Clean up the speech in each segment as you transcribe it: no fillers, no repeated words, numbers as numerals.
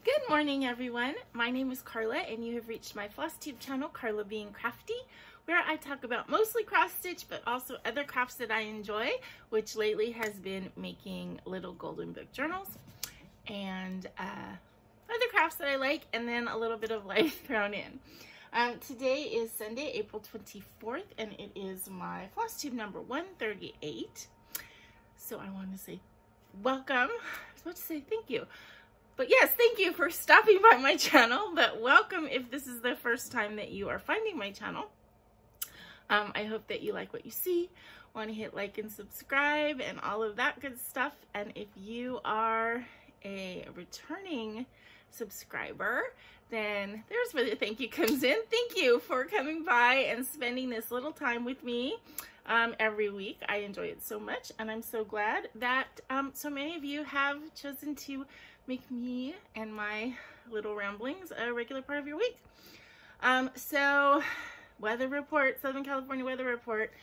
Good morning, everyone. My name is Carla, and you have reached my FlossTube channel, KarlaBeingCrafty, where I talk about mostly cross stitch, but also other crafts that I enjoy, which lately has been making little golden book journals and other crafts that I like, and then a little bit of life thrown in. Today is Sunday, April 24th, and it is my FlossTube number 138. So I want to say welcome. I was about to say thank you. But yes, thank you for stopping by my channel, but welcome if this is the first time that you are finding my channel. I hope that you like what you see, want to hit like and subscribe and all of that good stuff. And if you are a returning subscriber, then there's where the thank you comes in. Thank you for coming by and spending this little time with me every week. I enjoy it so much, and I'm so glad that so many of you have chosen to make me and my little ramblings a regular part of your week. So weather report, Southern California weather report.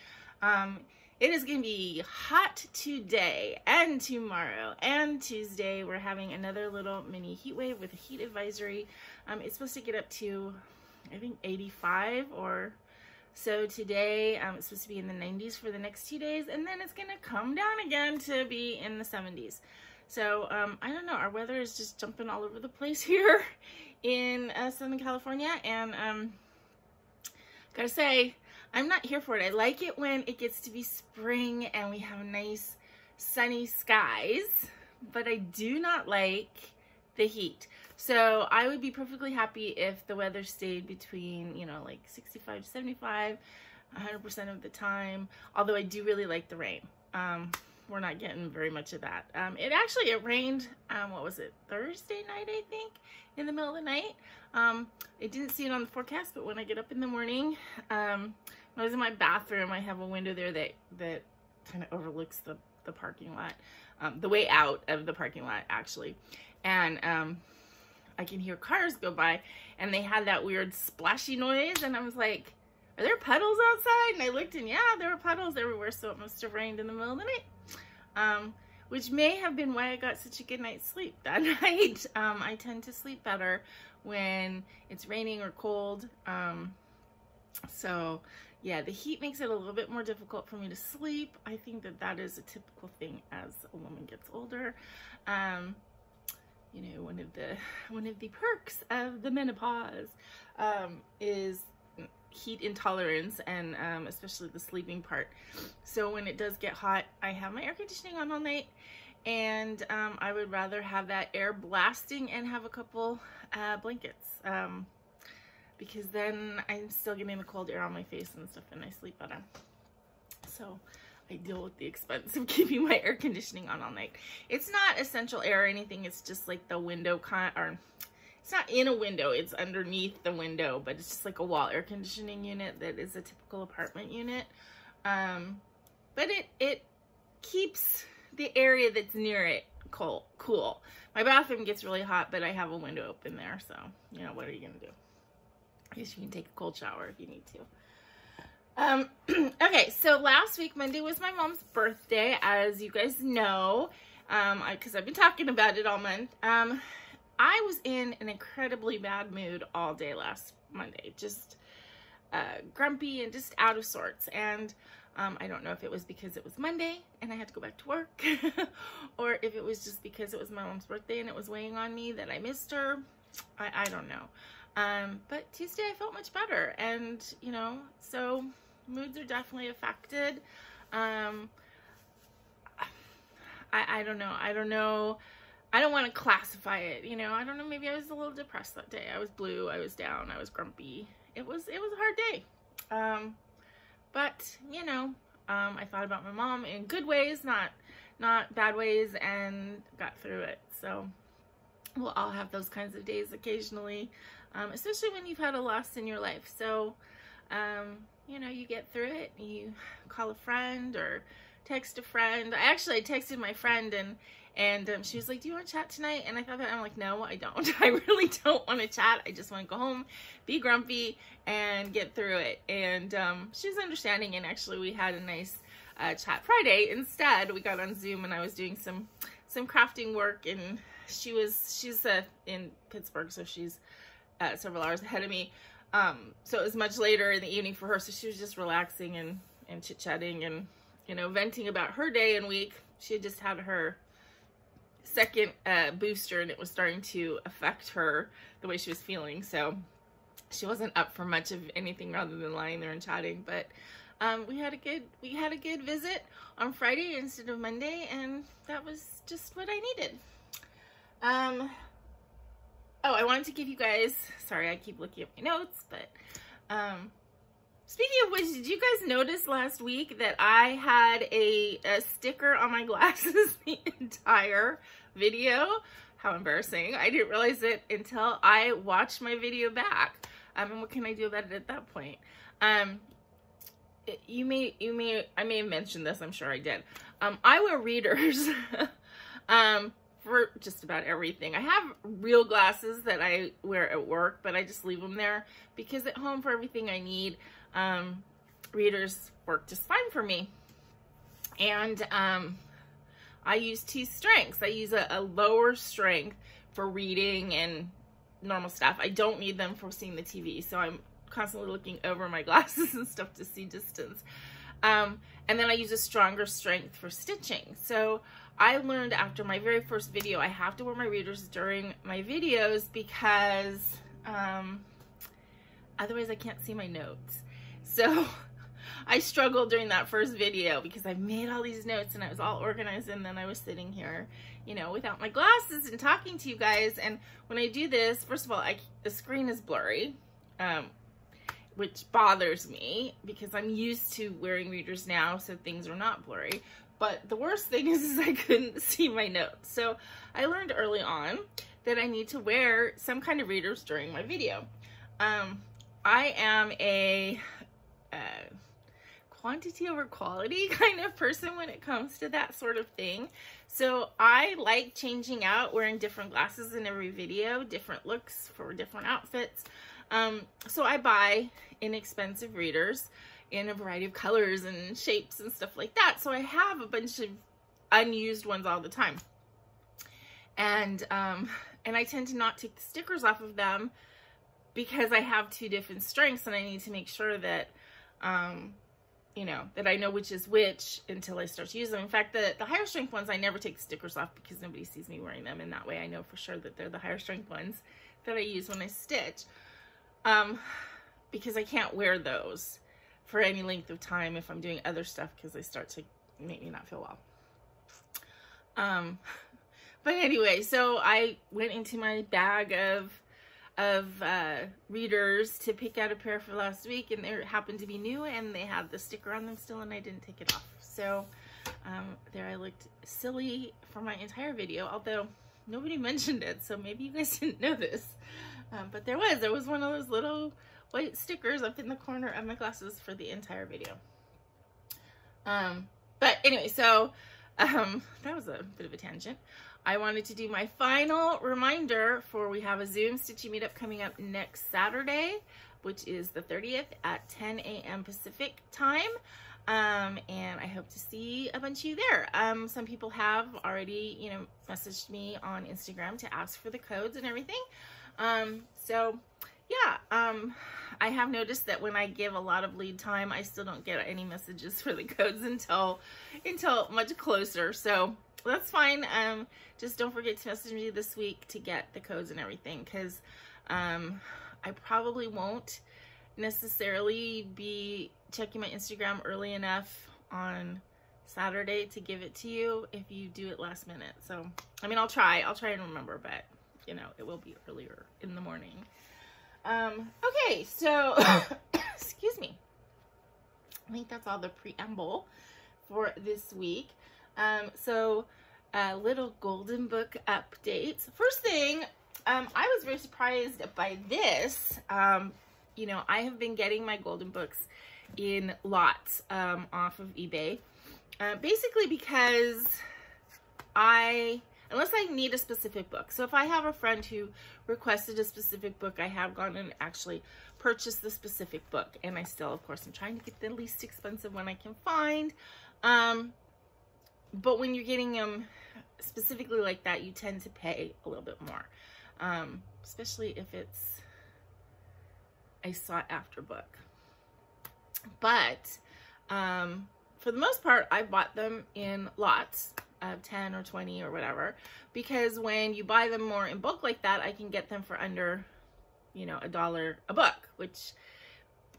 It is going to be hot today and tomorrow and Tuesday. We're having another little mini heat wave with a heat advisory. It's supposed to get up to, I think, 85 or so today. It's supposed to be in the 90s for the next 2 days, and then it's going to come down again to be in the 70s. So I don't know, our weather is just jumping all over the place here in Southern California, and gotta say, I'm not here for it. I like it when it gets to be spring and we have nice sunny skies, but I do not like the heat. So I would be perfectly happy if the weather stayed between, you know, like 65 to 75, 100% of the time, although I do really like the rain. We're not getting very much of that. It rained, what was it, Thursday night, I think, in the middle of the night. I didn't see it on the forecast, but when I get up in the morning, when I was in my bathroom, I have a window there that kind of overlooks the parking lot, the way out of the parking lot, actually. And I can hear cars go by, and they had that weird splashy noise, and I was like, are there puddles outside? And I looked, and yeah, there were puddles everywhere, so it must have rained in the middle of the night. Which may have been why I got such a good night's sleep that night. I tend to sleep better when it's raining or cold. So yeah, the heat makes it a little bit more difficult for me to sleep. I think that is a typical thing as a woman gets older. You know, one of the perks of the menopause is heat intolerance, and especially the sleeping part. So when it does get hot, I have my air conditioning on all night, and I would rather have that air blasting and have a couple blankets, because then I'm still getting the cold air on my face and stuff, and I sleep better. So I deal with the expense of keeping my air conditioning on all night. It's not essential air or anything, it's just like the window it's not in a window, it's underneath the window, but it's just like a wall air conditioning unit that is a typical apartment unit. But it keeps the area that's near it cool. My bathroom gets really hot, but I have a window open there, so, you know, what are you gonna do? I guess you can take a cold shower if you need to. Okay, so last week, Monday, was my mom's birthday, as you guys know, because I've been talking about it all month. I was in an incredibly bad mood all day last Monday, just grumpy and just out of sorts. And I don't know if it was because it was Monday and I had to go back to work, or if it was just because it was my mom's birthday and it was weighing on me that I missed her. I don't know. But Tuesday I felt much better, and you know, so moods are definitely affected. I don't know. I don't want to classify it, you know. I don't know, maybe I was a little depressed that day. I was blue, I was down, I was grumpy. It was a hard day. But, you know, I thought about my mom in good ways, not bad ways, and got through it. So we'll all have those kinds of days occasionally, especially when you've had a loss in your life. So, you know, you get through it. You call a friend or text a friend. I texted my friend, and she was like, do you want to chat tonight? And I thought that, I'm like, no, I don't. I really don't want to chat. I just want to go home, be grumpy, and get through it. And she was understanding, and actually we had a nice chat Friday. Instead, we got on Zoom, and I was doing some crafting work, and she's in Pittsburgh, so she's several hours ahead of me. So it was much later in the evening for her, so she was just relaxing and chit-chatting and, you know, venting about her day and week. She had just had her second booster, and it was starting to affect her, the way she was feeling, so she wasn't up for much of anything rather than lying there and chatting. But we had a good visit on Friday instead of Monday, and that was just what I needed. Oh, I wanted to give you guys, sorry, I keep looking at my notes, but speaking of which, did you guys notice last week that I had a sticker on my glasses the entire video? How embarrassing. I didn't realize it until I watched my video back. And what can I do about it at that point? I may have mentioned this, I'm sure I did. I wear readers for just about everything. I have real glasses that I wear at work, but I just leave them there because at home, for everything I need, readers work just fine for me. And I use two strengths. I use a lower strength for reading and normal stuff. I don't need them for seeing the TV, so I'm constantly looking over my glasses and stuff to see distance. And then I use a stronger strength for stitching. So I learned after my very first video, I have to wear my readers during my videos because otherwise I can't see my notes. So I struggled during that first video because I made all these notes and I was all organized, and then I was sitting here, you know, without my glasses and talking to you guys. And when I do this, first of all, the screen is blurry, which bothers me because I'm used to wearing readers now, so things are not blurry. But the worst thing is I couldn't see my notes. So I learned early on that I need to wear some kind of readers during my video. I am a quantity over quality kind of person when it comes to that sort of thing. So I like changing out, wearing different glasses in every video, different looks for different outfits. So I buy inexpensive readers in a variety of colors and shapes and stuff like that. So I have a bunch of unused ones all the time. And I tend to not take the stickers off of them because I have two different strengths, and I need to make sure that, you know, that I know which is which until I start to use them. In fact, the higher strength ones, I never take the stickers off because nobody sees me wearing them, and that way I know for sure that they're the higher strength ones that I use when I stitch. Because I can't wear those for any length of time if I'm doing other stuff because they start to make me not feel well. But anyway, so I went into my bag of readers to pick out a pair for last week, and they happened to be new, and they had the sticker on them still, and I didn't take it off. So there I looked silly for my entire video, although nobody mentioned it, so maybe you guys didn't know this. But there was one of those little white stickers up in the corner of my glasses for the entire video. But anyway, so that was a bit of a tangent. I wanted to do my final reminder for we have a Zoom Stitchy meetup coming up next Saturday, which is the 30th at 10 a.m. Pacific time. And I hope to see a bunch of you there. Some people have already, you know, messaged me on Instagram to ask for the codes and everything. So yeah, I have noticed that when I give a lot of lead time, I still don't get any messages for the codes until much closer. So that's fine. Just don't forget to message me this week to get the codes and everything, because I probably won't necessarily be checking my Instagram early enough on Saturday to give it to you if you do it last minute. So, I mean, I'll try and remember, but you know, it will be earlier in the morning. Okay, so, excuse me. I think that's all the preamble for this week. So, little golden book updates. First thing, I was very surprised by this. You know, I have been getting my golden books in lots off of eBay. Basically because unless I need a specific book. So if I have a friend who requested a specific book, I have gone and actually purchased the specific book. And I still, of course, I'm trying to get the least expensive one I can find. But when you're getting them specifically like that, you tend to pay a little bit more, especially if it's a sought after book. But for the most part, I bought them in lots of 10 or 20 or whatever, because when you buy them more in bulk like that, I can get them for under, you know, $1 a book, which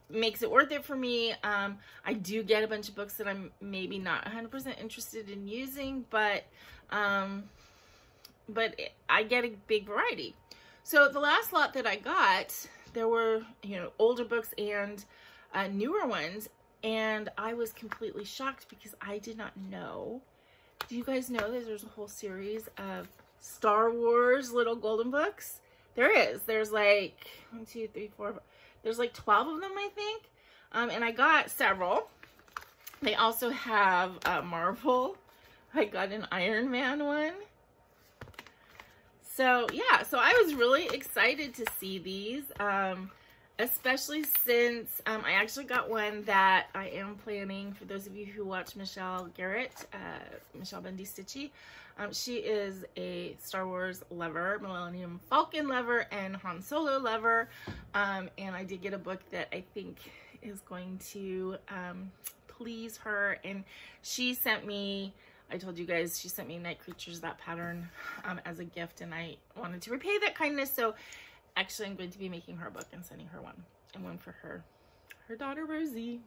makes it worth it for me. I do get a bunch of books that I'm maybe not 100% interested in using, but I get a big variety. So the last lot that I got, there were, you know, older books and newer ones, and I was completely shocked because I did not know. Do you guys know that there's a whole series of Star Wars little golden books? There is. There's like 1, 2, 3, 4. There's like 12 of them, I think. And I got several. They also have Marvel. I got an Iron Man one. So yeah, so I was really excited to see these, especially since I actually got one that I am planning, for those of you who watch Michelle Garrett, Michelle Bundy Stitchy. She is a Star Wars lover, Millennium Falcon lover, and Han Solo lover. And I did get a book that I think is going to please her. And she sent me, I told you guys, she sent me Night Creatures, that pattern, as a gift. And I wanted to repay that kindness. So actually I'm going to be making her a book and sending her one. And one for her daughter, Rosie.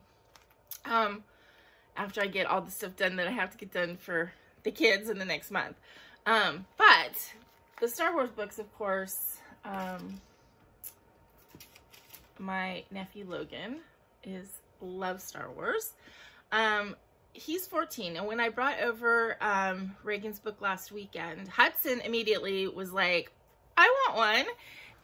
After I get all the stuff done that I have to get done for the kids in the next month. But the Star Wars books, of course, my nephew Logan loves Star Wars. He's 14, and when I brought over Reagan's book last weekend, Hudson immediately was like, I want one.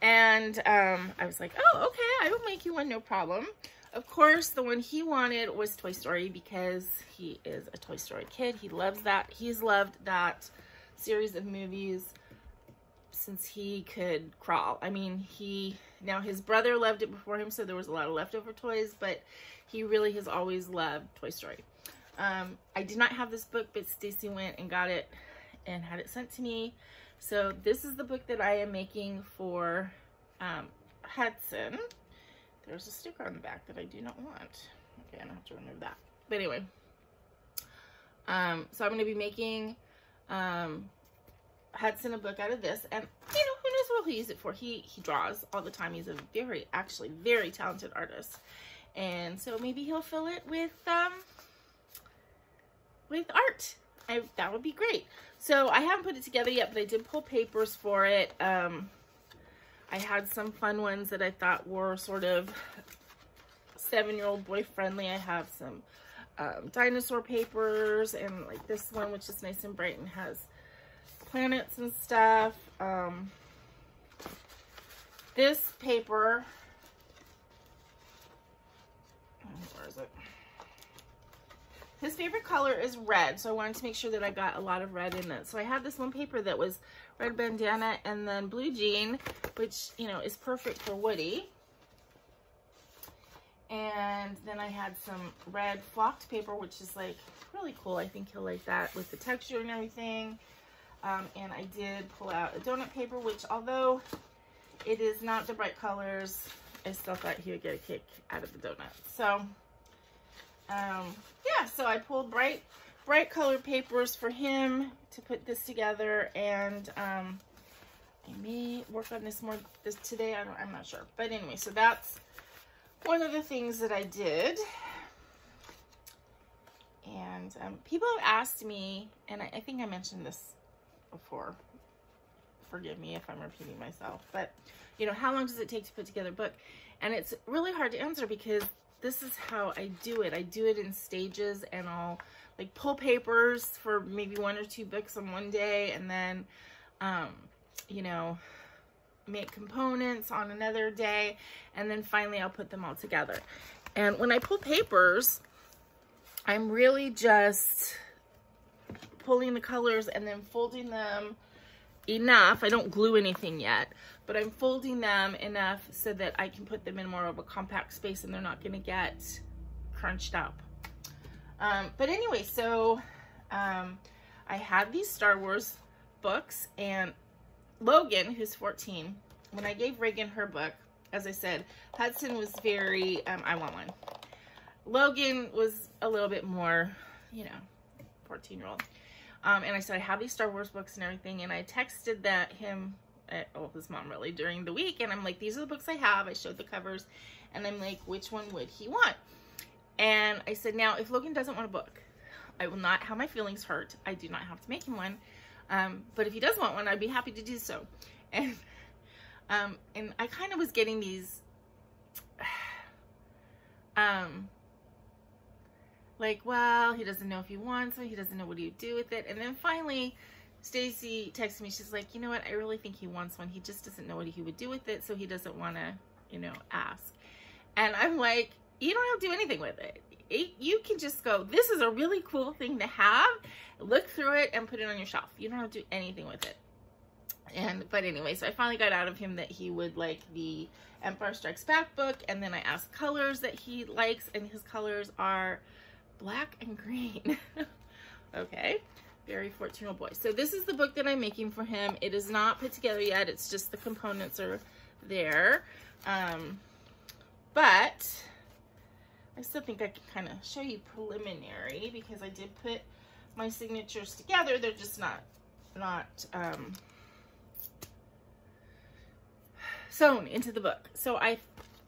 And I was like, oh, okay, I will make you one, no problem. Of course, the one he wanted was Toy Story, because he is a Toy Story kid. He loves that. He's loved that series of movies since he could crawl. I mean, now his brother loved it before him, so there was a lot of leftover toys, but he really has always loved Toy Story. I did not have this book, but Stacy went and got it and had it sent to me. So this is the book that I am making for Hudson. There's a sticker on the back that I do not want. Okay, I don't have to remove that. But anyway, so I'm going to be making Hudson a book out of this, and you know, who knows what he'll use it for. He draws all the time. He's a actually very talented artist, and so maybe he'll fill it with art. That would be great. So I haven't put it together yet, but I did pull papers for it. I had some fun ones that I thought were sort of 7-year-old boy friendly. I have some dinosaur papers, and like this one, which is nice and bright and has planets and stuff. This paper, where is it? His favorite color is red, so I wanted to make sure that I got a lot of red in it. So I had this one paper that was red bandana and then blue jean, which, you know, is perfect for Woody. And then I had some red flocked paper, which is like really cool. I think he'll like that with the texture and everything. And I did pull out a donut paper, which although it is not the bright colors, I still thought he would get a kick out of the donut. So yeah, so I pulled bright colored papers for him to put this together, and I may work on this more today. I'm not sure, but anyway, so that's one of the things that I did. And people have asked me, and I think I mentioned this before, forgive me if I'm repeating myself, but you know, how long does it take to put together a book? And it's really hard to answer, because this is how I do it. I do it in stages, and I'll like pull papers for maybe 1 or 2 books on one day, and then, you know, make components on another day, and then finally I'll put them all together. And when I pull papers, I'm really just pulling the colors and then folding them enough. I don't glue anything yet, but I'm folding them enough so that I can put them in more of a compact space and they're not going to get crunched up. But anyway, so I I had these Star Wars books, and Logan, who's 14, when I gave Reagan her book, as I said, Hudson was very, I want one. Logan was a little bit more, you know, 14-year-old. And I said, I have these Star Wars books and everything, and I texted him, his mom really, during the week, and I'm like, these are the books I have. I showed the covers, and I'm like, which one would he want? And I said, now, if Logan doesn't want a book, I will not have my feelings hurt. I do not have to make him one. But if he does want one, I'd be happy to do so. And I kind of was getting these, like, well, he doesn't know if he wants one. He doesn't know what he would do with it. And then finally, Stacy texted me. She's like, you know what? I really think he wants one. He just doesn't know what he would do with it. So he doesn't want to, you know, ask. And I'm like, you don't have to do anything with it. You can just go, this is a really cool thing to have. Look through it and put it on your shelf. You don't have to do anything with it. But anyway, so I finally got out of him that he would like the Empire Strikes Back book. And then I asked colors that he likes. And his colors are black and green. Okay. Very 14-year-old boy. So this is the book that I'm making for him. It is not put together yet. It's just the components are there. But I still think I can kind of show you preliminary because I did put my signatures together. They're just not sewn into the book. So I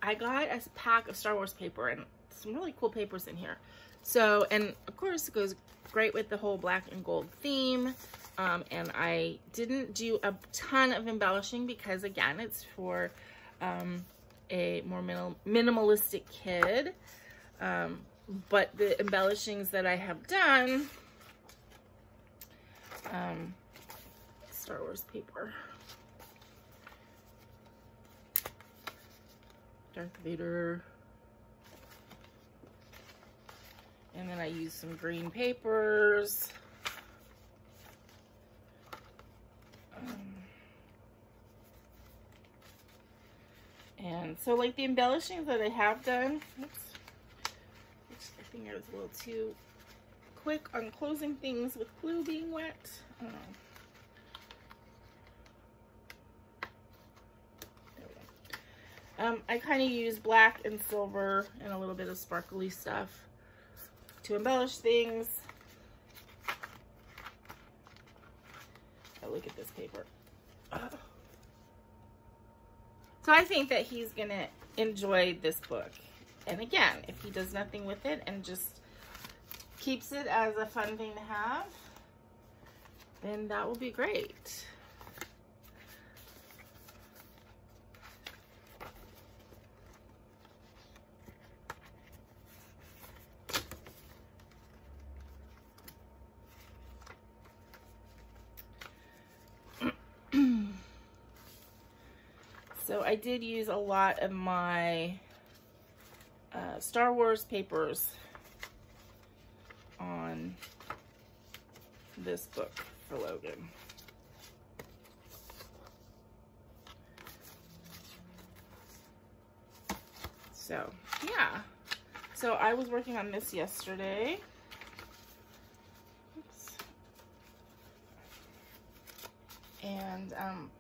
got a pack of Star Wars paper and some really cool papers in here. So, and of course it goes great with the whole black and gold theme. And I didn't do a ton of embellishing because again, it's for a more minimalistic kid. But the embellishings that I have done, Star Wars paper, Darth Vader, and then I use some green papers. And so like the embellishings that I have done, oops, I think I was a little too quick on closing things with glue being wet. I don't know. There we go. I kind of use black and silver and a little bit of sparkly stuff to embellish things. Oh, look at this paper. So I think that he's gonna enjoy this book. And again, if he does nothing with it and just keeps it as a fun thing to have, then that will be great. So I did use a lot of my Star Wars papers on this book for Logan. So yeah, so I was working on this yesterday. Oops. And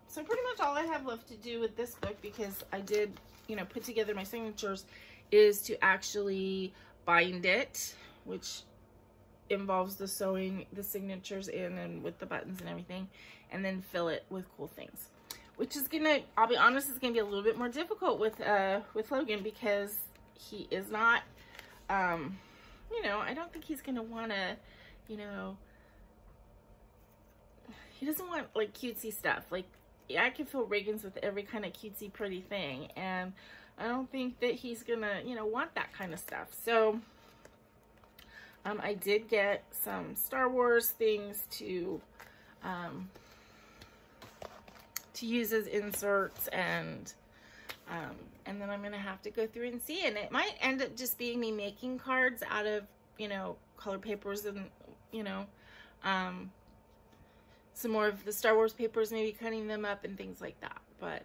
so pretty much all I have left to do with this book, because I did, you know, put together my signatures, is to actually bind it, which involves the sewing the signatures in and with the buttons and everything, and then fill it with cool things, which is gonna, I'll be honest, it's gonna be a little bit more difficult with Logan, because he is not, you know, I don't think he's gonna wanna, you know, he doesn't want like cutesy stuff. Like, I can fill Reagan's with every kind of cutesy pretty thing, and I don't think that he's gonna, you know, want that kind of stuff. So I did get some Star Wars things to use as inserts, and then I'm gonna have to go through and see, and it might end up just being me making cards out of, you know, color papers and, you know, some more of the Star Wars papers, maybe cutting them up and things like that. But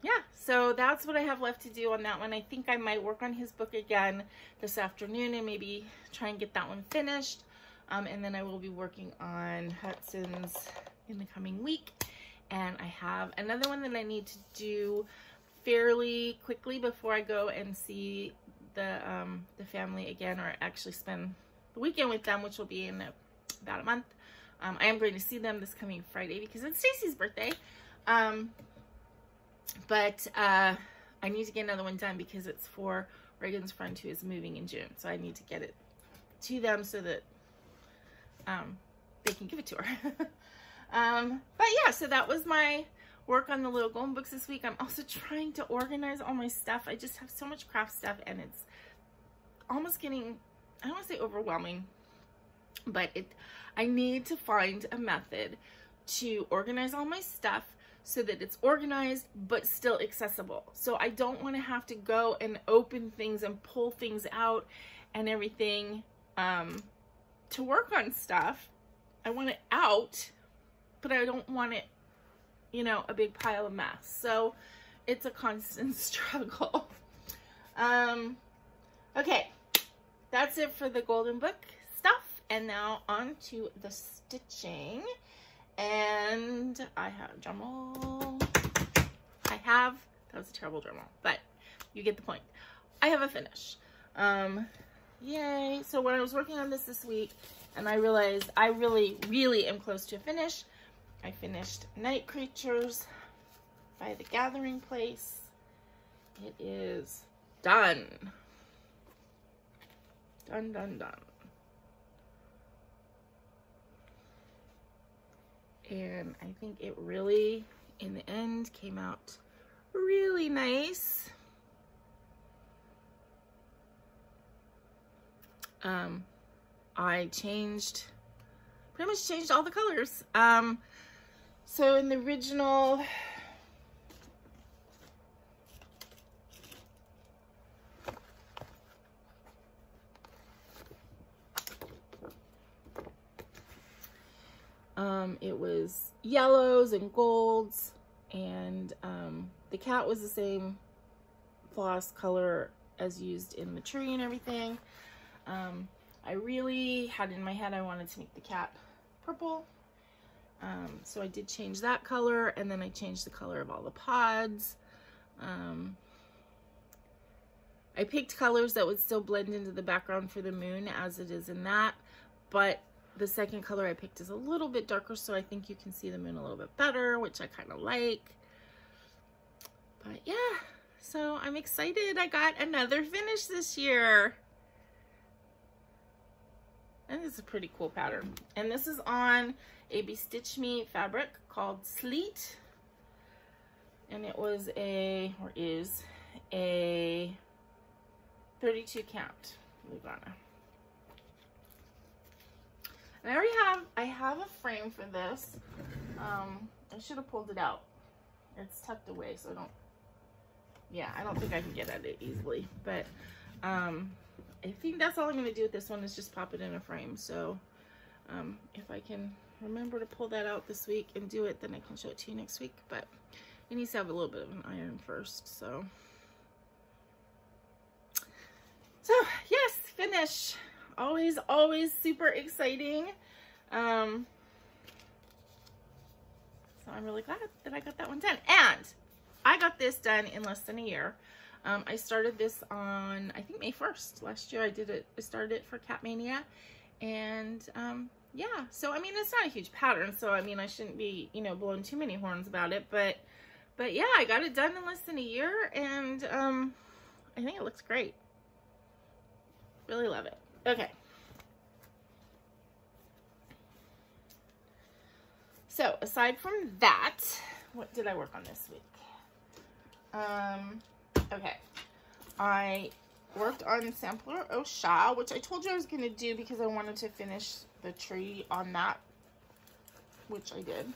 yeah, so that's what I have left to do on that one. I think I might work on his book again this afternoon and maybe try and get that one finished. And then I will be working on Hudson's in the coming week. And I have another one that I need to do fairly quickly before I go and see the family again, or actually spend the weekend with them, which will be in about a month. I am going to see them this coming Friday because it's Stacy's birthday. But I need to get another one done because it's for Reagan's friend who is moving in June. So I need to get it to them so that they can give it to her. But yeah, so that was my work on the little golden books this week. I'm also trying to organize all my stuff. I just have so much craft stuff and it's almost getting, I don't want to say overwhelming, but I need to find a method to organize all my stuff so that it's organized but still accessible. So I don't want to have to go and open things and pull things out and everything to work on stuff. I want it out, but I don't want it, you know, a big pile of mess. So it's a constant struggle. Okay, that's it for the golden book stuff. And now on to the stitching. And I have, drum roll. That was a terrible drum roll, but you get the point. I have a finish. Yay. So when I was working on this week, and I realized I really am close to a finish. I finished Night Creatures by The Gathering Place. It is done. Done, done, done. And I think it really, in the end, came out really nice. I pretty much changed all the colors. So in the original, it was yellows and golds, and the cat was the same floss color as used in the tree and everything. I really had in my head I wanted to make the cat purple, so I did change that color, and then I changed the color of all the pods. I picked colors that would still blend into the background for the moon as it is in that, but the second color I picked is a little bit darker, so I think you can see the moon a little bit better, which I kind of like. But yeah, so I'm excited. I got another finish this year. And this is a pretty cool pattern. And this is on a BeStitchMe fabric called Sleet. And it was or is a 32 count Lugana. And I have a frame for this. I should have pulled it out. It's tucked away, so I don't think I can get at it easily. But I think that's all I'm going to do with this one is just pop it in a frame. So if I can remember to pull that out this week and do it, then I can show it to you next week. But it needs to have a little bit of an iron first. So yes, finish. Always super exciting. So I'm really glad that I got that one done. And I got this done in less than a year. I started this on, I think, May 1st. Last year I started it for Cat Mania. And yeah, so I mean, it's not a huge pattern, so I mean, I shouldn't be, you know, blowing too many horns about it, but yeah, I got it done in less than a year, and I think it looks great. Really love it. Okay. So aside from that, what did I work on this week? Okay, I worked on Sampler O'Sha, which I told you I was going to do because I wanted to finish the tree on that, which I did.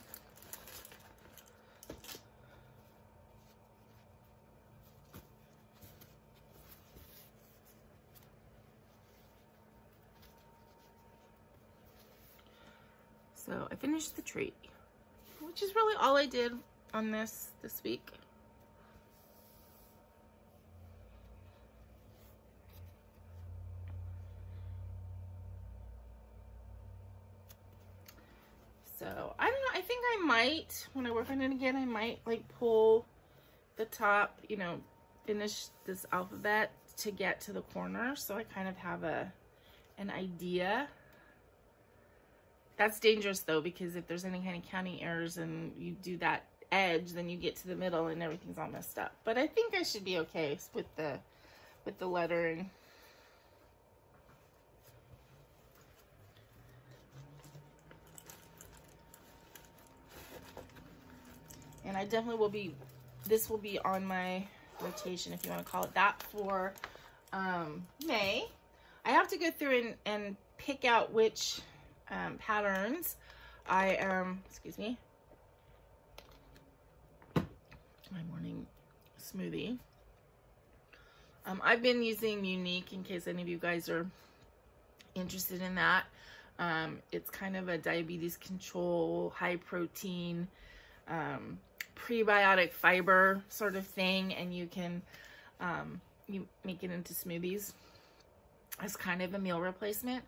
So I finished the tree, which is really all I did on this week. So I don't know, I think I might, when I work on it again, I might like pull the top, you know, finish this alphabet to get to the corner, so I kind of have an idea. That's dangerous though, because if there's any kind of counting errors and you do that edge, then you get to the middle and everything's all messed up. But I think I should be okay with the lettering. And I definitely will be, this will be on my rotation, if you want to call it that, for May. I have to go through and pick out which patterns I excuse me, my morning smoothie. I've been using Unique, in case any of you guys are interested in that. It's kind of a diabetes control, high protein, prebiotic fiber sort of thing, and you can you make it into smoothies as kind of a meal replacement.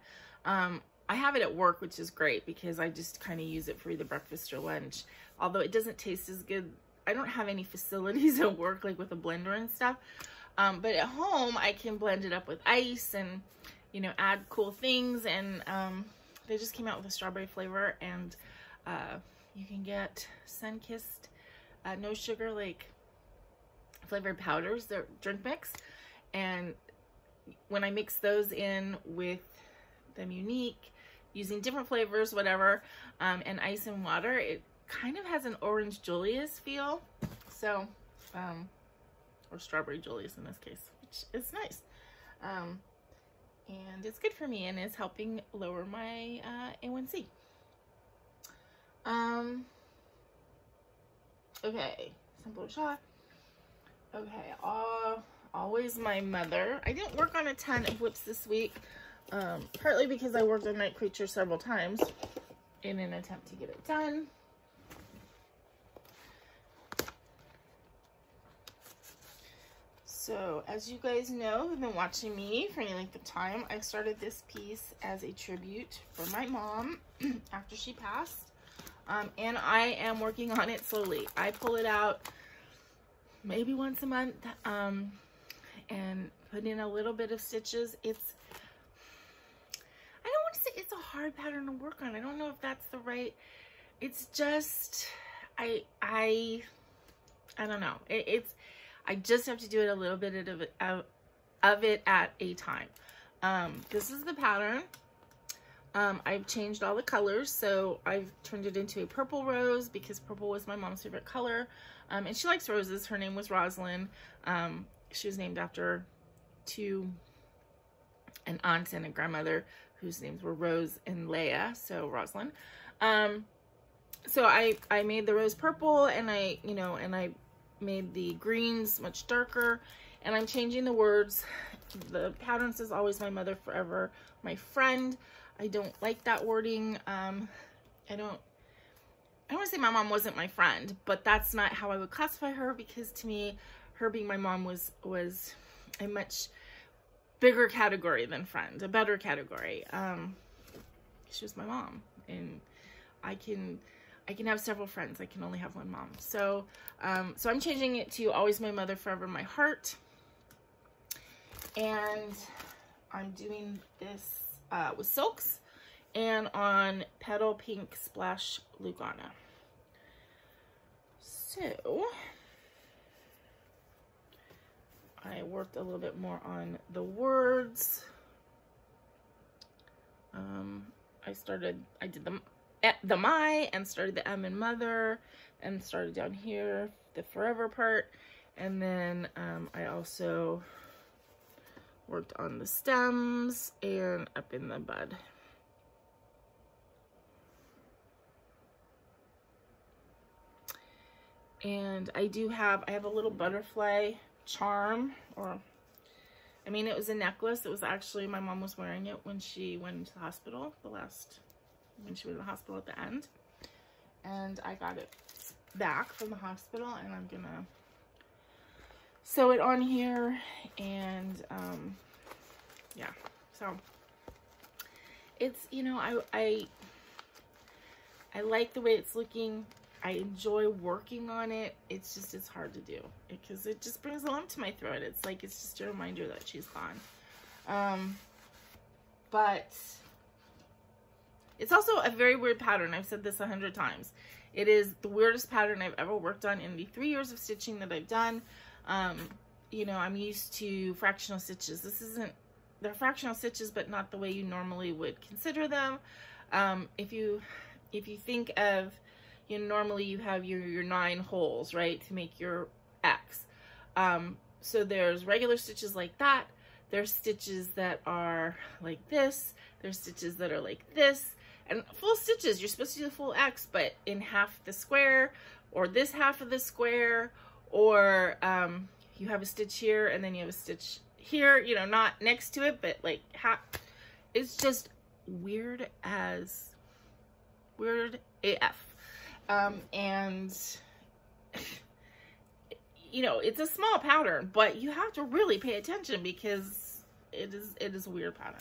I have it at work, which is great because I just kind of use it for either breakfast or lunch, although it doesn't taste as good. I don't have any facilities at work like with a blender and stuff, but at home I can blend it up with ice and, you know, add cool things. And they just came out with a strawberry flavor, and you can get sun-kissed no sugar like flavored powders, they're drink mix, and when I mix those in with them Unique, using different flavors, whatever, and ice and water, it kind of has an orange Julius feel. So or strawberry Julius in this case, which is nice. And it's good for me and is helping lower my A1C. Okay, simpler shot. Okay, always my mother. I didn't work on a ton of whips this week, partly because I worked on Night Creature several times in an attempt to get it done. So, as you guys know, who've been watching me for any length of time, I started this piece as a tribute for my mom after she passed. And I am working on it slowly. I pull it out maybe once a month and put in a little bit of stitches. I don't want to say it's a hard pattern to work on. I don't know if that's the right, it's just, I don't know. I just have to do it a little bit of it at a time. This is the pattern. I've changed all the colors, so I've turned it into a purple rose because purple was my mom's favorite color, and she likes roses. Her name was Rosalind. She was named after an aunt and a grandmother whose names were Rose and Leah, so Rosalind. So I made the rose purple, and I made the greens much darker, and I'm changing the words. The pattern says always my mother, forever my friend. I don't like that wording. I don't want to say my mom wasn't my friend, but that's not how I would classify her, because to me, her being my mom was a much bigger category than friend, a better category. She was my mom, and I can have several friends. I can only have one mom. So so I'm changing it to always my mother, forever my heart. And I'm doing this with silks and on Petal Pink Splash Lugana. So I worked a little bit more on the words. I did the my and started the M in mother, and started down here the forever part, and then I also worked on the stems and up in the bud. And I have a little butterfly charm, or I mean, it was a necklace. It was actually, my mom was wearing it when she went into the hospital, when she was in the hospital at the end. And I got it back from the hospital, and I'm gonna sew it on here. And yeah, so it's, you know, I I like the way it's looking. I enjoy working on it. It's just, it's hard to do because it just brings a lump to my throat. It's like, it's just a reminder that she's gone. But it's also a very weird pattern. I've said this 100 times. It is the weirdest pattern I've ever worked on in the 3 years of stitching that I've done. You know, I'm used to fractional stitches. This isn't, they're fractional stitches, but not the way you normally would consider them. If you think of, you know, normally you have your 9 holes, right, to make your X. So there's regular stitches like that. There's stitches that are like this. There's stitches that are like this. And full stitches, you're supposed to do the full X, but in half the square, or this half of the square, or you have a stitch here and then you have a stitch here, you know, not next to it, but like half. It's just weird as weird AF. And you know, it's a small pattern, but you have to really pay attention because it is a weird pattern.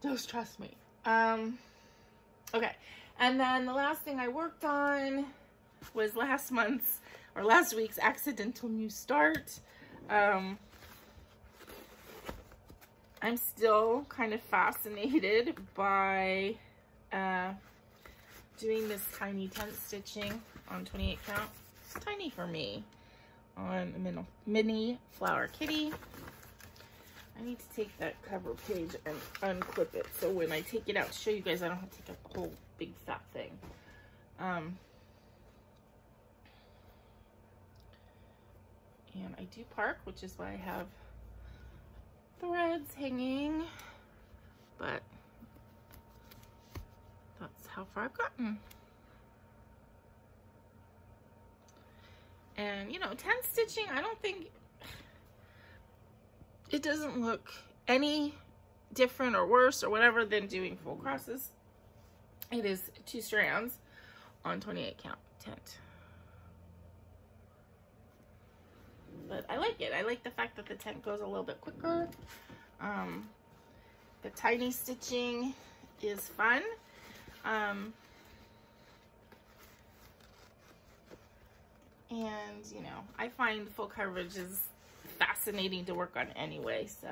Just trust me. Okay. And then the last thing I worked on was last week's accidental new start. I'm still kind of fascinated by doing this tiny tent stitching on 28 count. It's tiny for me, on a mini flower kitty. I need to take that cover page and unclip it, so when I take it out to show you guys, I don't have to take up the whole big fat thing. And I do park, which is why I have threads hanging, but that's how far I've gotten. And you know, tent stitching, I don't think it doesn't look any different or worse or whatever than doing full crosses. It is 2 strands on 28 count tent. But I like it. I like the fact that the tent goes a little bit quicker. The tiny stitching is fun. And you know, I find full coverage is fascinating to work on anyway, so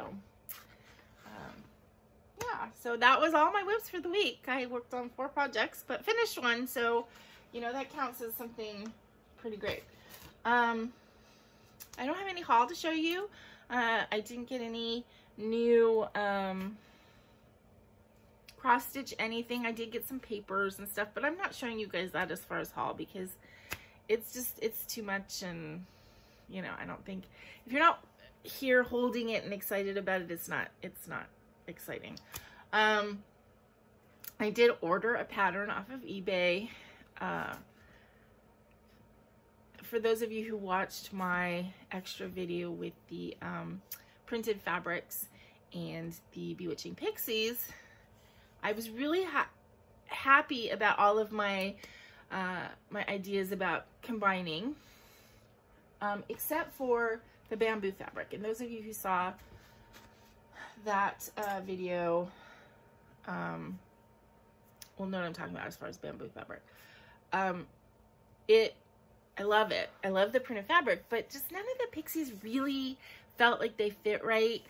yeah, so that was all my whips for the week. I worked on 4 projects but finished 1, so you know, that counts as something pretty great. I don't have any haul to show you. I didn't get any new cross stitch anything. I did get some papers and stuff, but I'm not showing you guys that as far as haul because it's just, it's too much, and you know, I don't think, if you're not here holding it and excited about it, it's not exciting. I did order a pattern off of eBay. For those of you who watched my extra video with the printed fabrics and the Bewitching Pixies, I was really happy about all of my my ideas about combining, except for the bamboo fabric. And those of you who saw that video will know what I'm talking about as far as bamboo fabric. I love it. I love the printed fabric, but just none of the pixies really felt like they fit right.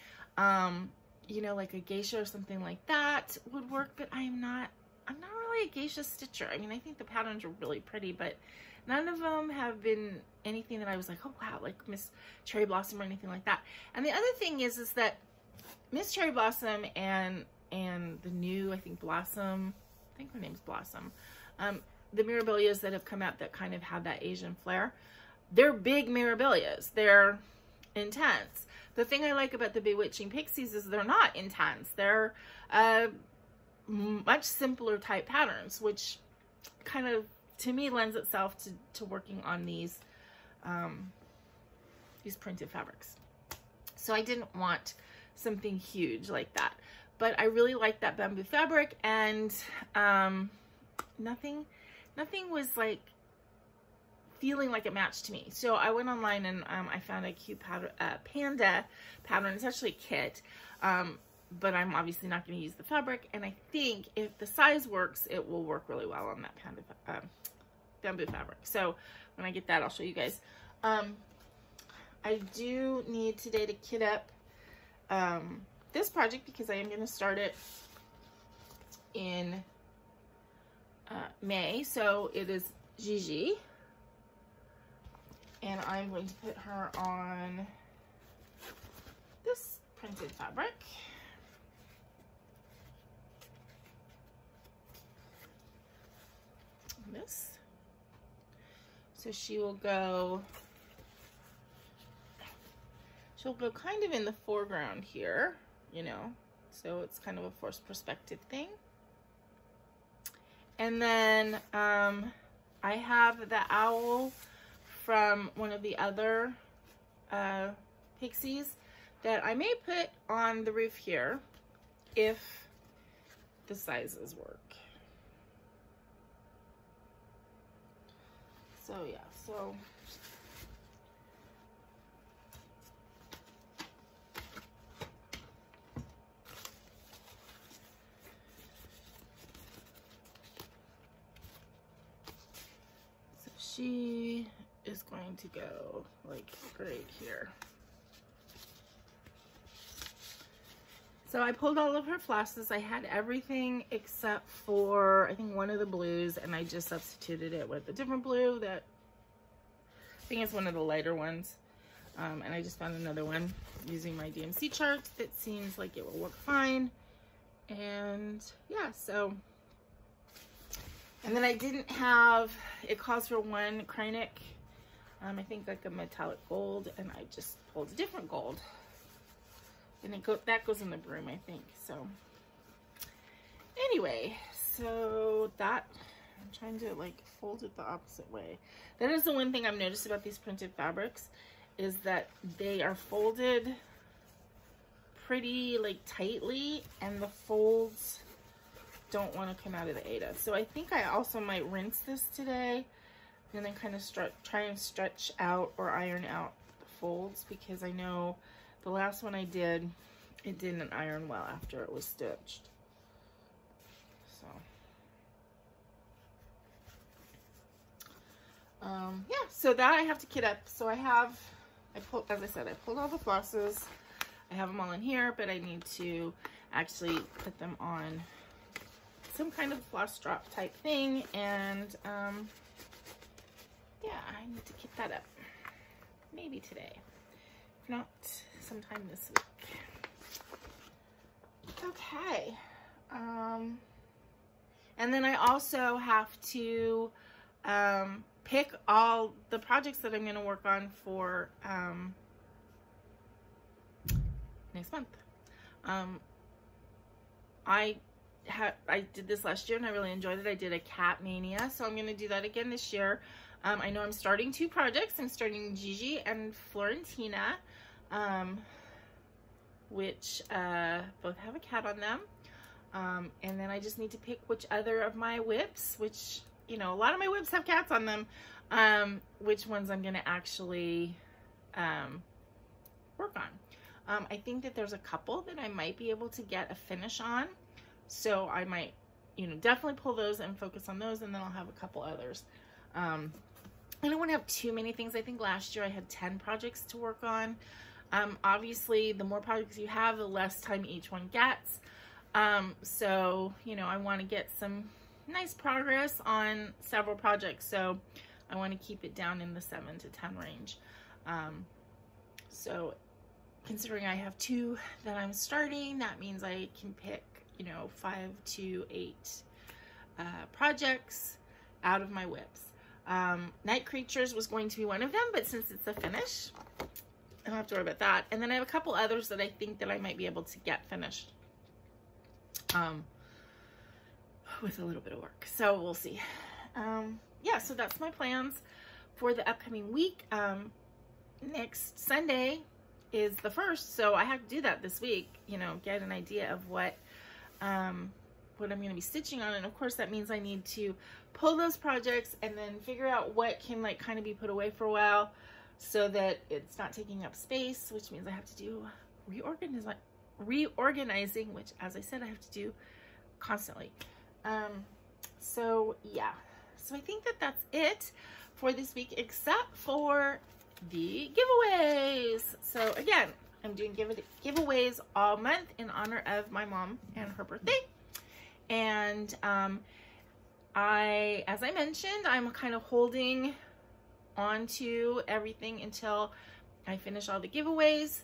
You know, like a geisha or something like that would work, but I'm not really a geisha stitcher. I mean, I think the patterns are really pretty, but none of them have been anything that I was like, oh wow, like Miss Cherry Blossom or anything like that. And the other thing is that Miss Cherry Blossom and the new, I think Blossom, I think her name's Blossom, the Mirabilias that have come out that kind of have that Asian flair, they're big Mirabilias. They're intense. The thing I like about the Bewitching Pixies is they're not intense. They're much simpler type patterns, which kind of, to me, lends itself to working on these printed fabrics. So I didn't want something huge like that, but I really like that bamboo fabric, and nothing was like feeling like it matched to me. So I went online and I found a cute pattern, panda pattern. It's actually a kit. but I'm obviously not going to use the fabric, and I think if the size works, it will work really well on that bamboo fabric. So when I get that, I'll show you guys. I do need today to kit up this project because I am going to start it in May. So it is Gigi, and I'm going to put her on this printed fabric. This. So she'll go kind of in the foreground here, you know, so it's kind of a forced perspective thing. And then I have the owl from one of the other pixies that I may put on the roof here if the sizes work. So yeah, so she is going to go like right here. So I pulled all of her flosses. I had everything except for, I think, one of the blues, and I just substituted it with a different blue that I think is one of the lighter ones. And I just found another one using my DMC chart that seems like it will work fine. And yeah, so, and then I didn't have, it calls for one Kreinik, I think like a metallic gold, and I just pulled a different gold. And that goes in the broom, I think. So anyway, so that, I'm trying to like fold it the opposite way. That is the one thing I've noticed about these printed fabrics, is that they are folded pretty like tightly, and the folds don't want to come out of the Aida. So I think I also might rinse this today and then kind of try and stretch out or iron out the folds, because I know the last one I did, it didn't iron well after it was stitched. So, yeah, so that I have to kit up. So as I said, I pulled all the flosses. I have them all in here, but I need to actually put them on some kind of floss drop type thing. And, yeah, I need to kit that up. Maybe today. If not, sometime this week. Okay. And then I also have to pick all the projects that I'm going to work on for next month. I did this last year and I really enjoyed it. I did a cat mania, so I'm going to do that again this year. I know I'm starting 2 projects. I'm starting Gigi and Florentina, which both have a cat on them. And then I just need to pick which other of my whips, which, you know, a lot of my whips have cats on them, which ones I'm going to actually work on. I think that there's a couple that I might be able to get a finish on. So I might, you know, definitely pull those and focus on those, and then I'll have a couple others. I don't want to have too many things. I think last year I had 10 projects to work on. Obviously, the more projects you have, the less time each one gets. So, you know, I want to get some nice progress on several projects. So I want to keep it down in the 7 to 10 range. So considering I have 2 that I'm starting, that means I can pick, you know, 5 to 8 projects out of my whips. Night Creatures was going to be one of them, but since it's a finish, I don't have to worry about that. And then I have a couple others that I think that I might be able to get finished with a little bit of work. So we'll see. Yeah, so that's my plans for the upcoming week. Next Sunday is the 1st, so I have to do that this week, you know, get an idea of what I'm going to be stitching on. And of course that means I need to pull those projects and then figure out what can like kind of be put away for a while so that it's not taking up space, which means I have to do reorganizing, which, as I said, I have to do constantly. So yeah, so I think that that's it for this week, except for the giveaways. So again, I'm doing giveaways all month in honor of my mom and her birthday. And as I mentioned, I'm kind of holding on to everything until I finish all the giveaways.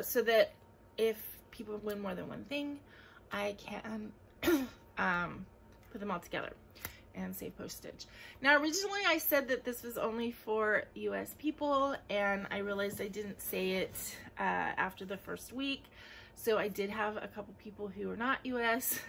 So that if people win more than one thing, I can put them all together and save postage. Now, originally I said that this was only for US people, and I realized I didn't say it after the first week. So I did have a couple people who are not US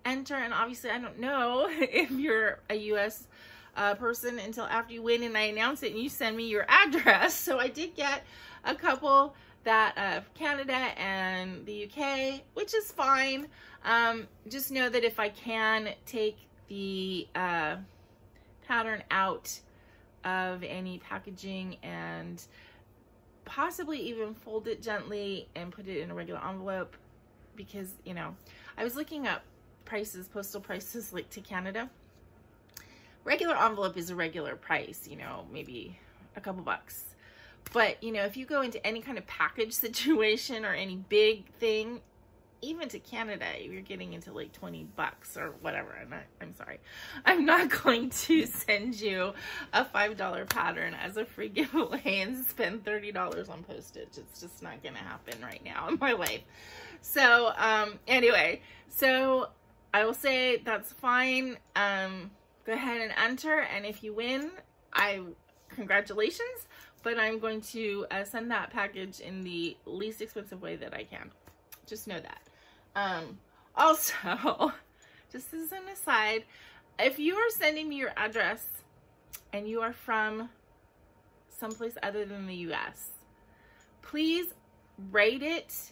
enter, and obviously I don't know if you're a US person until after you win and I announce it and you send me your address. So I did get a couple that Canada and the UK, which is fine. Just know that if I can take the pattern out of any packaging and possibly even fold it gently and put it in a regular envelope, because, you know, I was looking up prices, postal prices, like to Canada. Regular envelope is a regular price, you know, maybe a couple bucks. But, you know, if you go into any kind of package situation or any big thing, even to Canada, you're getting into like 20 bucks or whatever. And I'm sorry, I'm not going to send you a $5 pattern as a free giveaway and spend $30 on postage. It's just not going to happen right now in my life. So, anyway, so I will say that's fine. Go ahead and enter. And if you win, congratulations. But I'm going to send that package in the least expensive way that I can. Just know that. Also, just as an aside, if you are sending me your address and you are from someplace other than the US, please write it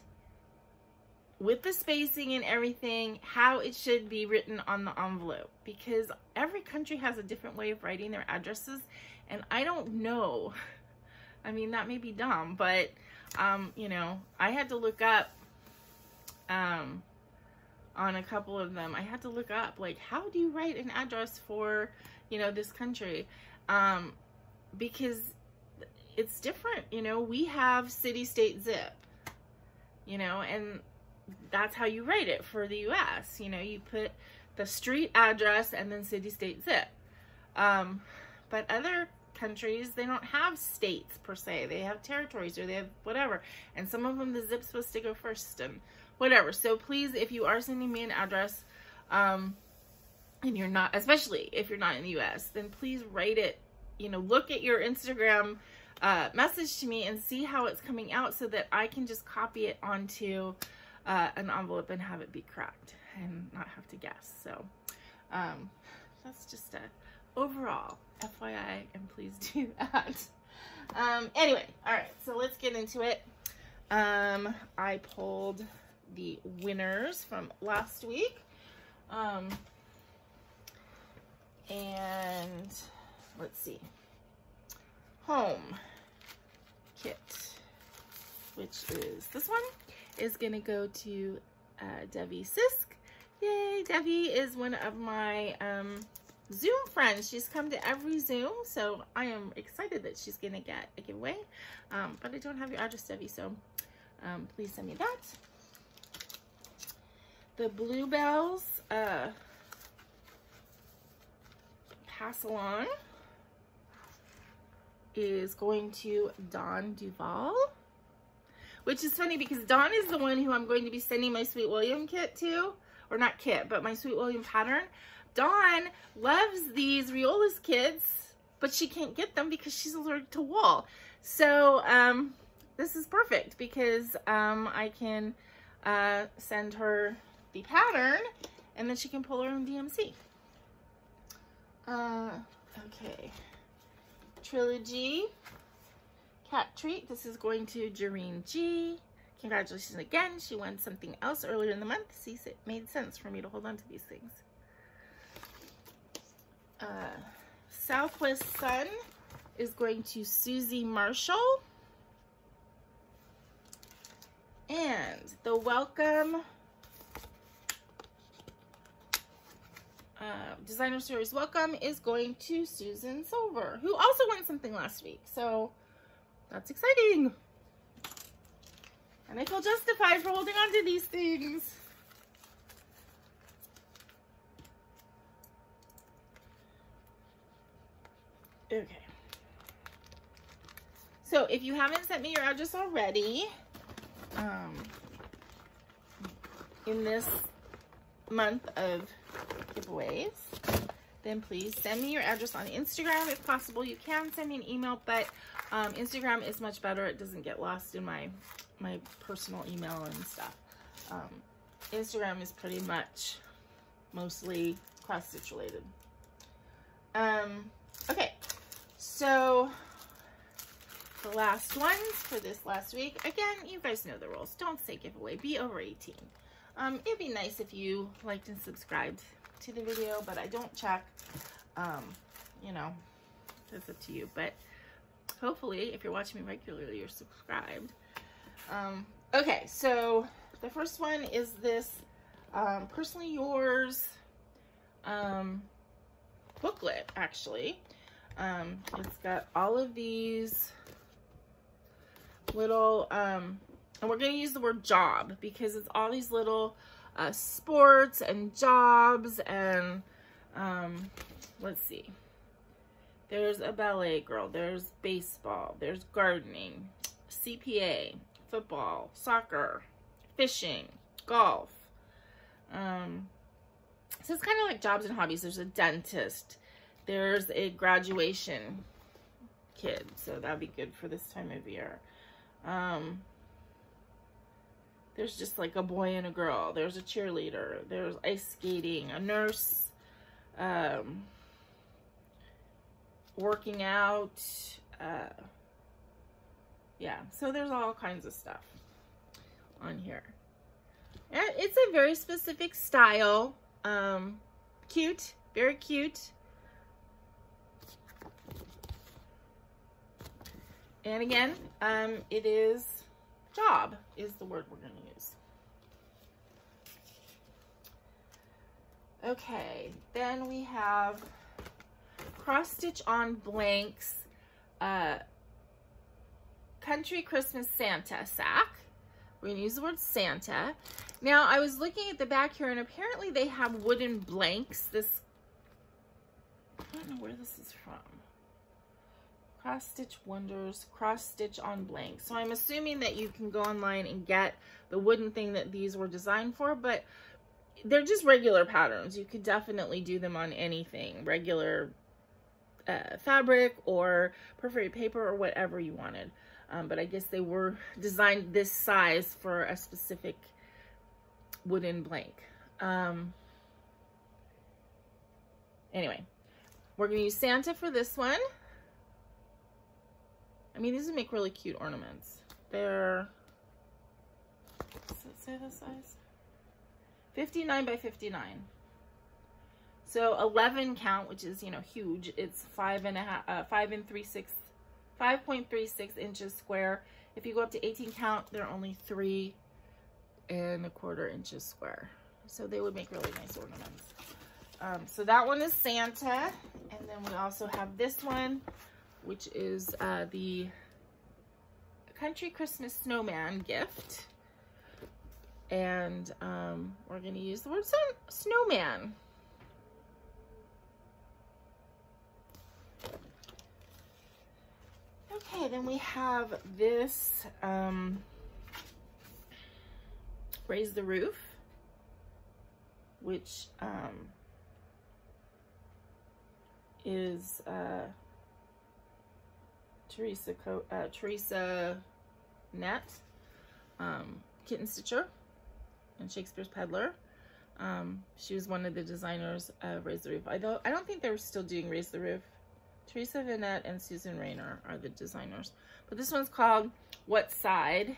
with the spacing and everything how it should be written on the envelope, because every country has a different way of writing their addresses, and I don't know. I mean, that may be dumb, but, you know, I had to look up, on a couple of them, I had to look up, like, how do you write an address for, you know, this country? Because it's different, you know, we have city, state, zip, you know, and that's how you write it for the US. You know, you put the street address and then city, state, zip. But other countries, they don't have states per se. They have territories, or they have whatever. And some of them, the zip's supposed to go first and whatever. So please, if you are sending me an address, and you're not, especially if you're not in the US, then please write it, you know, look at your Instagram message to me and see how it's coming out, so that I can just copy it onto an envelope and have it be correct and not have to guess. So that's just a overall FYI, and please do that. Anyway, all right, so let's get into it. I pulled the winners from last week, and let's see, home kit, which is this one, is gonna go to Debbie Sisk. Yay! Debbie is one of my Zoom friends. She's come to every Zoom, so I am excited that she's gonna get a giveaway. But I don't have your address, Debbie, so please send me that. The Bluebells pass along is going to Dawn Duval, which is funny because Dawn is the one who I'm going to be sending my Sweet William kit to, or not kit, but my Sweet William pattern. Dawn loves these Riola's kits, but she can't get them because she's allergic to wool. So this is perfect because I can send her the pattern and then she can pull her own DMC. Okay. Trilogy cat treat. This is going to Jareen G. Congratulations again. She won something else earlier in the month. See, it made sense for me to hold on to these things. Southwest Sun is going to Susie Marshall. And the welcome designer series welcome is going to Susan Silver, who also won something last week. So that's exciting. And I feel justified for holding on to these things. Okay. So if you haven't sent me your address already, in this month of giveaways, then please send me your address on Instagram. If possible, you can send me an email, but Instagram is much better. It doesn't get lost in my personal email and stuff. Instagram is pretty much mostly cross stitch related. Okay, so the last ones for this last week. Again, you guys know the rules. Don't say giveaway. Be over 18. It'd be nice if you liked and subscribed to the video, but I don't check. You know, it's up to you. But hopefully, if you're watching me regularly, you're subscribed. Okay, so the first one is this Personally Yours booklet, actually. It's got all of these little, and we're going to use the word job because it's all these little sports and jobs and, let's see. There's a ballet girl, there's baseball, there's gardening, CPA, football, soccer, fishing, golf. So it's kind of like jobs and hobbies. There's a dentist. There's a graduation kid. So that'd be good for this time of year. There's just like a boy and a girl. There's a cheerleader. There's ice skating, a nurse, working out. Yeah, so there's all kinds of stuff on here. And it's a very specific style. Cute, very cute. And again, it is job is the word we're going to use. Okay, then we have cross stitch on blanks Country Christmas Santa sack. We're going to use the word Santa. Now, I was looking at the back here, and apparently they have wooden blanks. This, I don't know where this is from. Cross Stitch Wonders, Cross Stitch on Blanks. So I'm assuming that you can go online and get the wooden thing that these were designed for, but they're just regular patterns. You could definitely do them on anything, regular fabric or perforated paper or whatever you wanted. But I guess they were designed this size for a specific wooden blank. Anyway, we're going to use Santa for this one. I mean, these would make really cute ornaments. They're, does it say the size? 59 by 59. So 11 count, which is, you know, huge. It's 5.36 inches square. If you go up to 18 count, they're only 3¼ inches square. So they would make really nice ornaments. So that one is Santa. And then we also have this one, which is the Country Christmas Snowman gift. And we're going to use the word snowman. Okay, then we have this Raise the Roof, which is Teresa Net, Kitten Stitcher, and Shakespeare's Peddler. She was one of the designers of Raise the Roof. I don't think they're still doing Raise the Roof. Teresa Vanette and Susan Rayner are the designers. But this one's called What Side?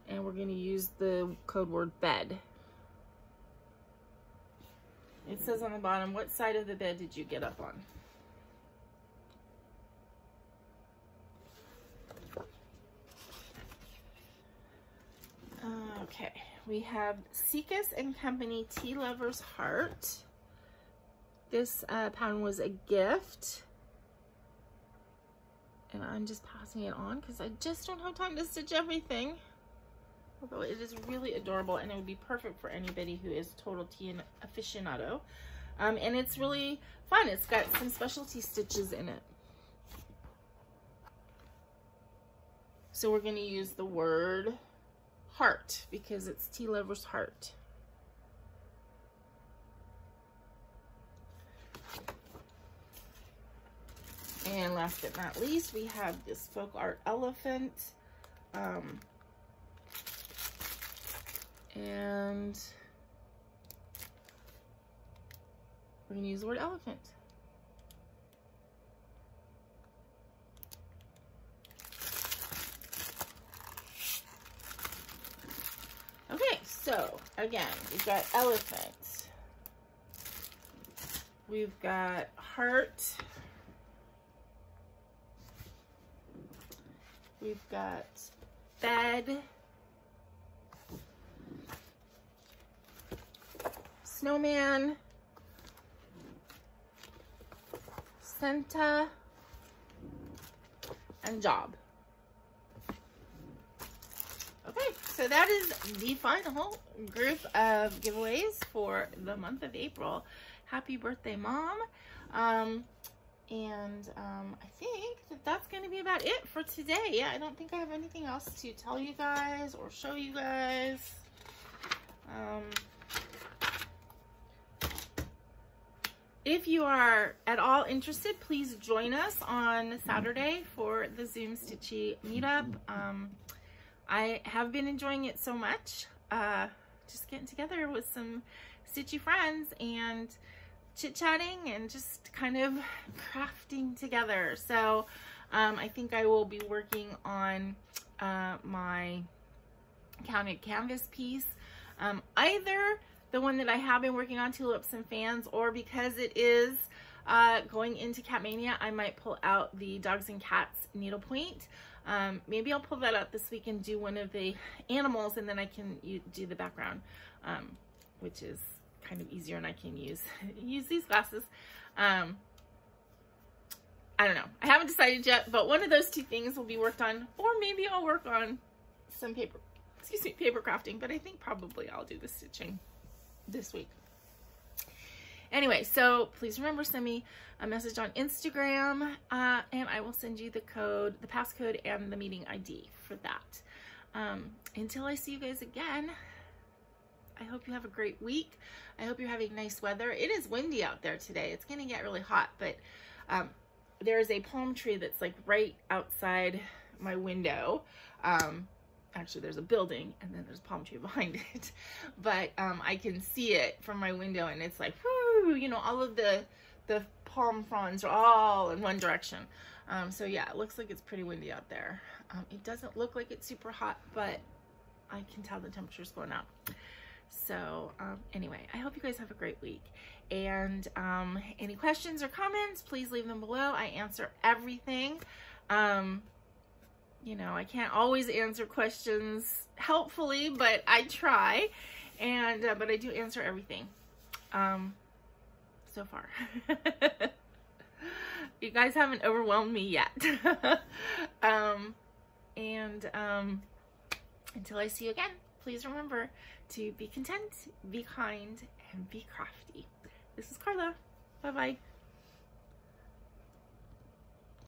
And we're going to use the code word bed. It says on the bottom, what side of the bed did you get up on? we have Seekus and Company Tea Lover's Heart. This pattern was a gift. And I'm just passing it on because I just don't have time to stitch everything. Although it is really adorable and it would be perfect for anybody who is total tea aficionado. And it's really fun. It's got some specialty stitches in it. So we're going to use the word heart because it's Tea Lover's Heart. And last but not least, we have this folk art elephant. And we're going to use the word elephant. Okay, so again, we've got elephant. We've got heart. We've got bed, snowman, Santa, and job. Okay, so that is the final group of giveaways for the month of April. Happy birthday, Mom. I think that that's going to be about it for today. Yeah, I don't think I have anything else to tell you guys or show you guys. If you are at all interested, please join us on Saturday for the Zoom Stitchy meetup. I have been enjoying it so much. Just getting together with some stitchy friends and chit-chatting and just kind of crafting together. So I think I will be working on my counted canvas piece, either the one that I have been working on, Tulips and Fans, or because it is going into Catmania, I might pull out the Dogs and Cats needlepoint. Maybe I'll pull that out this week and do one of the animals, and then I can do the background, which is kind of easier, and I can use these glasses. I don't know. I haven't decided yet, but one of those two things will be worked on, or maybe I'll work on some paper crafting, but I think probably I'll do the stitching this week. Anyway, so please remember, send me a message on Instagram, and I will send you the code, the passcode, and the meeting ID for that. Until I see you guys again, I hope you have a great week. I hope you're having nice weather. It is windy out there today. It's going to get really hot, but there is a palm tree that's like right outside my window. Actually, there's a building and then there's a palm tree behind it. But I can see it from my window, and it's like, whoo, you know, all of the palm fronds are all in one direction. So yeah, it looks like it's pretty windy out there. It doesn't look like it's super hot, but I can tell the temperature's going up. So anyway, I hope you guys have a great week. And any questions or comments, please leave them below. I answer everything. You know, I can't always answer questions helpfully, but I try. And but I do answer everything so far. You guys haven't overwhelmed me yet. Until I see you again, please remember to be content, be kind, and be crafty. This is Karla. Bye-bye.